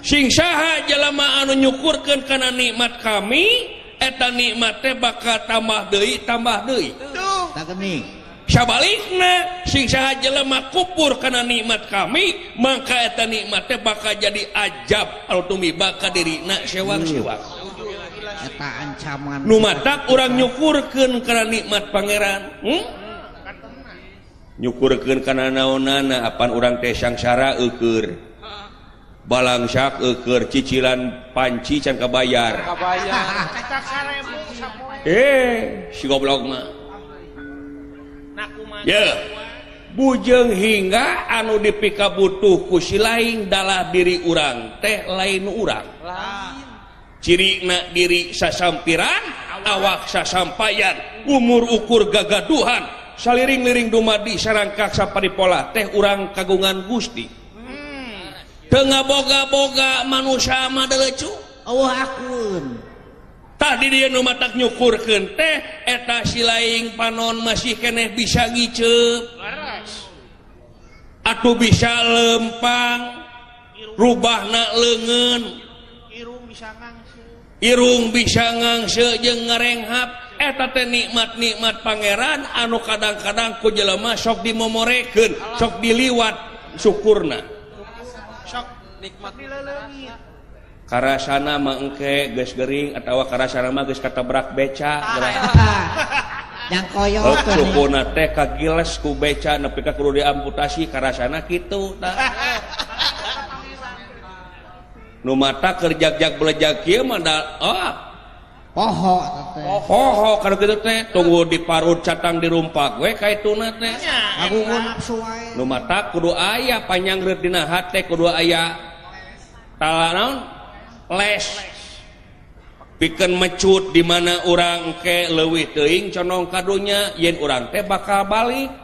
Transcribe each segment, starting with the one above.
sing saha jalma anu nyukurkeun kana nikmat kami eta nikmat teh bakal tambah deui tak geuning sabalikna sing saha jalma kufur kana nikmat kami maka eta nikmat teh bakal jadi ajab al-tumiba ka dirina sewang-sewang eta ancaman nu matak urang nyukurkeun kana nikmat pangeran nyukurkeun kana naonana apan urang teh sangsara eukeur balangsak eukeur cicilan panci can kabayar si goblok mah ya bujeng hingga anu dipika butuh ku si lain dalah diri urang teh lain urang cirina diri sasampiran awak sasampayan umur ukur gagaduhan saliring-liring dumadi sarangkak saparipola teh urang kagungan Gusti tengah boga-boga manusia mah delecu Allah akun tadi dia nu matak nyukurkeun teh eta si laing panon masih keneh bisa ngiceup atuh bisa lempang rubahna leungeun irung bisa ngangse jeung ngarenghap eta teh nikmat-nikmat pangeran anu kadang-kadang ku jelema sok dimomorekeun sok diliwat syukurna sok nikmat dileleungit karasana mah engke geus geuring atawa karasana mah geus katabrak beca yang koyot syukurna teh kagiles ku beca nepi ka kudu diamputasi karasana kitu tah nu mata kerjak-jak belejak kieu mah poho kalau gitu teh tunggu diparut catang dirumpak we kaituna teh ngagungun nafsu wae nu mata kudu aya panyangreut dina hate kudu aya talanon les pikeun mecut di mana urang ke leuwih teuing condong kadunya yen urang teh bakal balik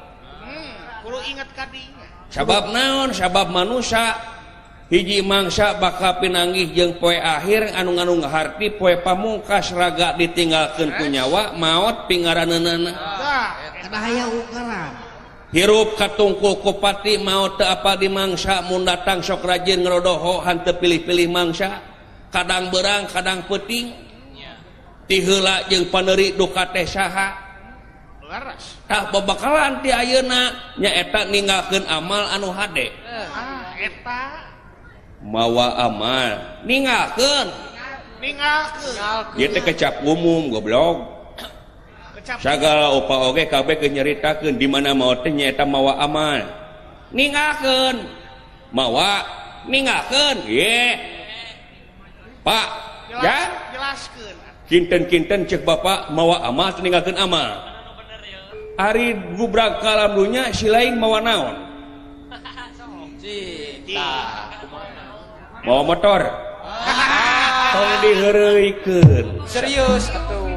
kudu inget kadinya sabab naon sabab manusia hiji mangsa bakal pinanggih jeung poe akhir anu nganu ngaharti poe pamungkas raga ditinggalkeun ku nyawa maot pingaraneunana kada aya ukuran hirup katungkul ku pati maot teu apa di mangsa mun datang sok rajin ngerodoho hanteu pilih-pilih mangsa kadang beurang kadang peuting ti heula jeung paneuri duka teh saha tah babakalan ti ayeuna nyaeta ninggalkeun amal anu hade eta mawa amal ninggalkeun ieu teh kecap umum goblok sagala upah oge kabeh geus nyaritakeun di mana maot teh nyaeta mawa amal ninggalkeun mawa ninggalkeun ye Pak ya jelaskeun kinten-kinten cek bapak mawa amal teh ninggalkeun amal ari gubrag ka alam dunya si lain mawa naon mau motor tong diheureuykeun serius atuh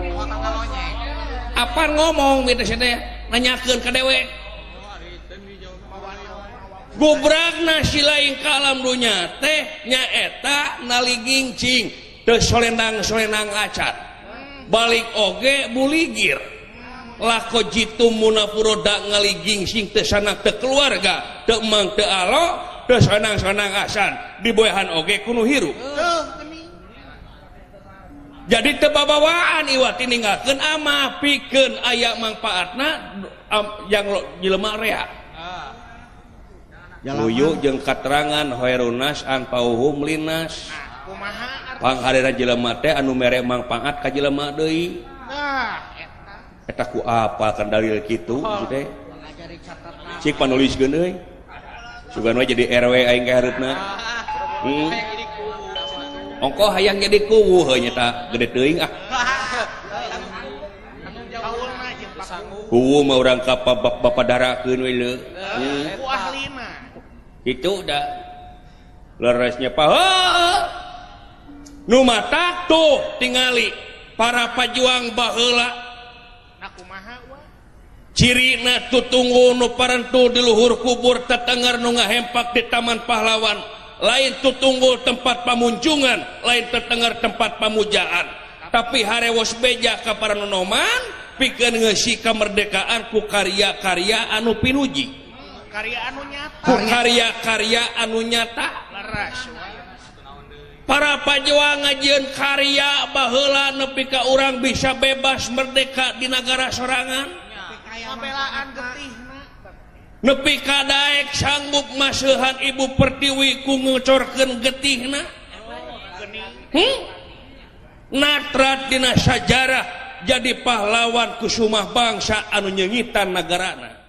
apa ngomong gitu teh nanyakeun ka dewe gubragna si lain ka alam dunya teh nyaeta naligincing teu solendang-solendang acat balik oge buligir lako jitu munafuroda ngaligincing teu sanak teu keluarga teu emang teu alo teu sanang-sanang asan diboyahan oge kuno hirup jadi teu babawaan iwati ninggalkeun ama pikeun aya mangpaatna yang jelema rea luyu jeung katerangan hoerunas an pauhum linas pangharera jelema teh anu mere mangpaat ka jelema deui eta ku apa kan dalil kitu teh cik panuliskeun deui sugan we jadi RW aing ke hareupna ongko hayang jadi kuwu heuh nya gede teuing ah kuwu mah urang ka papadarakeun we leu ku ahlina kitu da leresnya heuh nu mata tuh tingali para pajuang baheula na kumaha wa cirina tutunggu nu parentu di luhur kubur tetenger nu ngahempak di taman pahlawan lain tutunggu tempat pamunjungan lain tetenger tempat pamujaan tapi harewos beja ka para nonoman pikeun ngeusi kamerdekaan ku karya-karya anu pinuji karya anu nyata ku karya-karya anu nyata laras para pajuang ngajian karya baheula nepi ka urang bisa bebas merdeka di negara sorangan pembelaan getihna nepi ka daek sanggup maseuhan Ibu Pertiwi ku ngecorkeun getihna natrat dina sajarah jadi pahlawan kusumah bangsa anu nyengitan nagarana